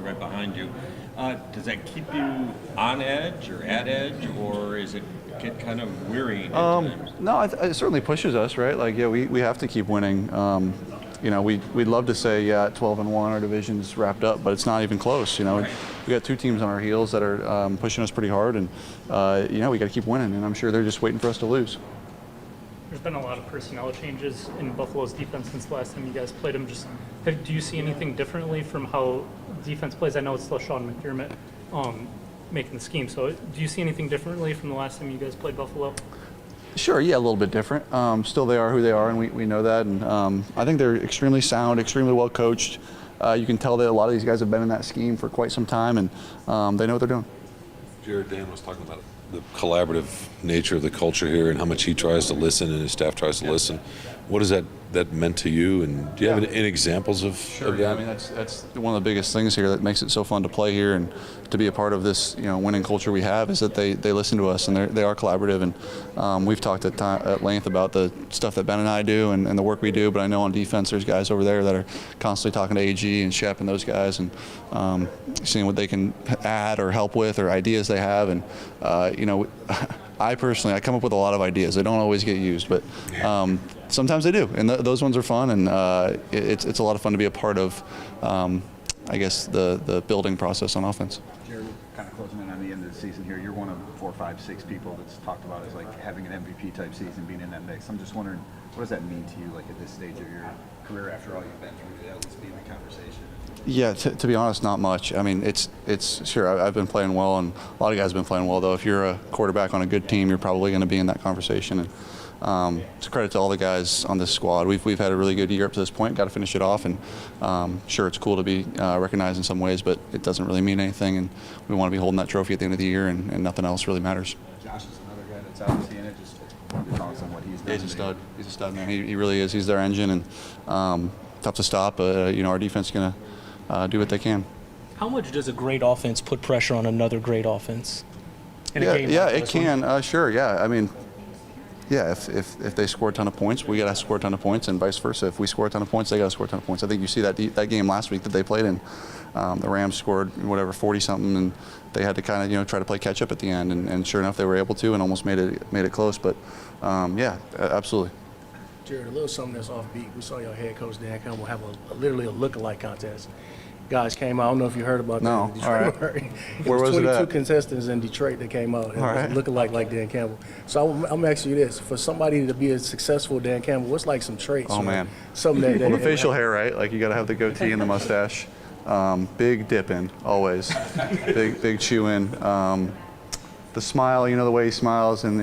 right behind you. Does that keep you on edge or at edge, or is it get kind of wearying? No, it certainly pushes us, right? Like, yeah, we have to keep winning. We'd love to say, yeah, at 12-1, our division's wrapped up, but it's not even close. Right. We got two teams on our heels that are pushing us pretty hard, and we got to keep winning. And I'm sure they're just waiting for us to lose. There's been a lot of personnel changes in Buffalo's defense since the last time you guys played them. Do you see anything differently from how defense plays? I know it's still Sean McDermott making the scheme. So do you see anything differently from the last time you guys played Buffalo? Sure, yeah, a little bit different. Still, they are who they are, and we know that. And I think they're extremely sound, extremely well coached. You can tell that a lot of these guys have been in that scheme for quite some time, and they know what they're doing. Jared, Dan was talking about the collaborative nature of the culture here and how much he tries to listen and his staff tries to listen. What has that meant to you? And do you have any examples of Sure, that? I mean, that's one of the biggest things here that makes it so fun to play here and to be a part of this, winning culture we have is that they listen to us and they are collaborative. And we've talked at length about the stuff that Ben and I do and the work we do, but I know on defense there's guys over there that are constantly talking to AG and Shep and those guys and seeing what they can add or help with or ideas they have. And, I personally, I come up with a lot of ideas. They don't always get used, but sometimes they do, and those ones are fun, and it's a lot of fun to be a part of, I guess, the building process on offense. Jared, kind of closing in on the end of the season here, you're one of 4, 5, 6 people that's talked about as like having an MVP type season, being in that mix. I'm just wondering, what does that mean to you, like at this stage of your career, after all you've been through, to at least be in the conversation? Yeah, to be honest, not much. I mean, it's sure, I've been playing well, and a lot of guys have been playing well, though. If you're a quarterback on a good team, you're probably going to be in that conversation. And it's a credit to all the guys on this squad. We've had a really good year up to this point, got to finish it off, and sure, it's cool to be recognized in some ways, but it doesn't really mean anything, and we want to be holding that trophy at the end of the year, and nothing else really matters. Josh is another guy that's obviously in it, just wanted to talk on what he's done. He's a stud. He's a stud, man. He really is. He's their engine, and tough to stop. Our defense is going to do what they can. How much does a great offense put pressure on another great offense in a game? Yeah, like it this can. one? Sure, yeah. I mean, yeah, if they score a ton of points, we got to score a ton of points, and vice versa. If we score a ton of points, they got to score a ton of points. I think you see that game last week that they played in. The Rams scored 40-something, and they had to kind of try to play catch up at the end, and sure enough, they were able to, and almost made it close. But yeah, absolutely. Jared, a little something that's offbeat. We saw your head coach Dan Campbell have literally a lookalike contest. Guys came out. I don't know if you heard about that. No. In All right. Where was it 22 at? contestants in Detroit that came out. And All right. Lookalike like Dan Campbell. So I'm asking you this: for somebody to be as successful Dan Campbell, what's like some traits? Oh, man. Something that Well, the facial hair, right? Like you got to have the goatee and the mustache. Big dip in, always. big chew in. The smile, the way he smiles, and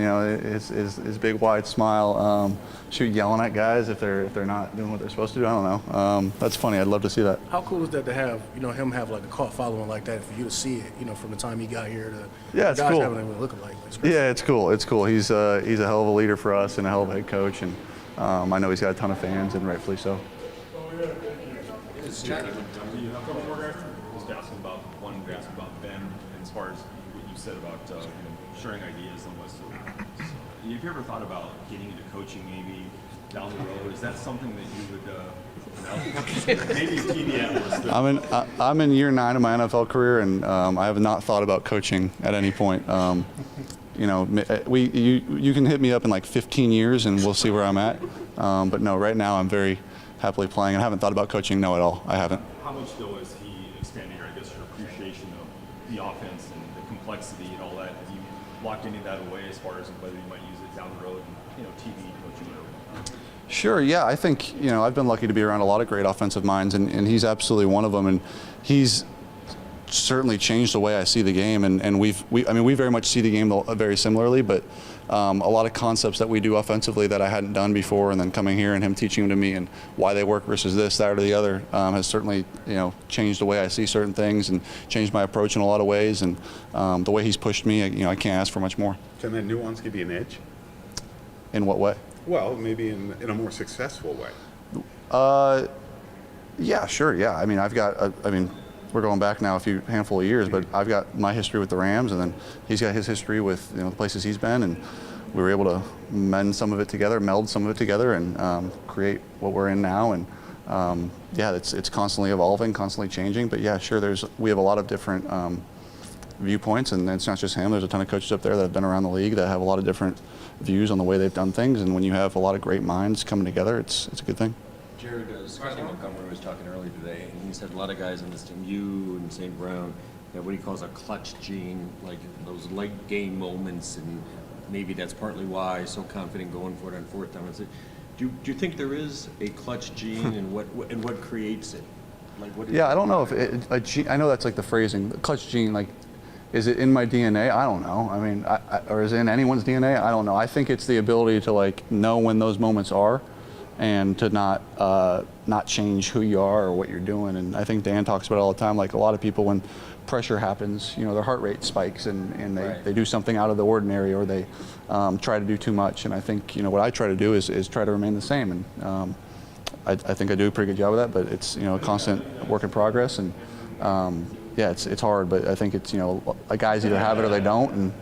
his big wide smile. Yelling at guys if they're not doing what they're supposed to do. I don't know. That's funny. I'd love to see that. How cool is that to have him have like a cult following like that, for you to see it, from the time he got here to Yeah, it's guys cool. having a lookalike? It's crazy. Yeah, it's cool. It's cool. He's a hell of a leader for us and a hell of a head coach, and I know he's got a ton of fans, and rightfully so. Just asking about Ben, as far as what you said about sharing ideas and what's. Have you ever thought about getting into coaching maybe down the road? Is that something that you would maybe TV analyst? I'm in year 9 of my NFL career, and I have not thought about coaching at any point. You can hit me up in like 15 years, and we'll see where I'm at. But no, right now I'm very happily playing, and I haven't thought about coaching. No, at all. I haven't. How much though is he expanding your, your appreciation of the offense and the complexity and all that? Have you locked any of that away as far as whether you might use it down the road and TV coaching or whatever? Sure, yeah. I think, I've been lucky to be around a lot of great offensive minds, and he's absolutely one of them. And he's certainly changed the way I see the game. And we very much see the game very similarly, but a lot of concepts that we do offensively that I hadn't done before, and then coming here and him teaching them to me and why they work versus this, that, or the other has certainly, changed the way I see certain things and changed my approach in a lot of ways. And the way he's pushed me, I can't ask for much more. Can that nuance give you an edge? In what way? Well, maybe in a more successful way. Yeah, sure. Yeah. I mean, we're going back now a handful of years, but I've got my history with the Rams, and then he's got his history with the places he's been, and we were able to meld some of it together, and create what we're in now. And yeah, it's constantly evolving, constantly changing. But yeah, sure, we have a lot of different viewpoints, and it's not just him. There's a ton of coaches up there that have been around the league that have a lot of different views on the way they've done things. And when you have a lot of great minds coming together, it's a good thing. Jared, Scotty Montgomery was talking earlier today, and he said a lot of guys on this team, you and St. Brown, have what he calls a clutch gene, like those late game moments, and maybe that's partly why he's so confident going for it on fourth down. Do you think there is a clutch gene, and what creates it? Like what? Yeah, I don't know if I know that's like the phrasing, the clutch gene. Like, is it in my DNA? I don't know. I mean, or is it in anyone's DNA? I don't know. I think it's the ability to like know when those moments are, and to not change who you are or what you're doing. And I think Dan talks about it all the time. Like a lot of people, when pressure happens, their heart rate spikes and they do something out of the ordinary, or they try to do too much. And I think what I try to do is try to remain the same. And I think I do a pretty good job of that. But it's a constant work in progress. And yeah, it's hard. But I think it's guys either have it or they don't. And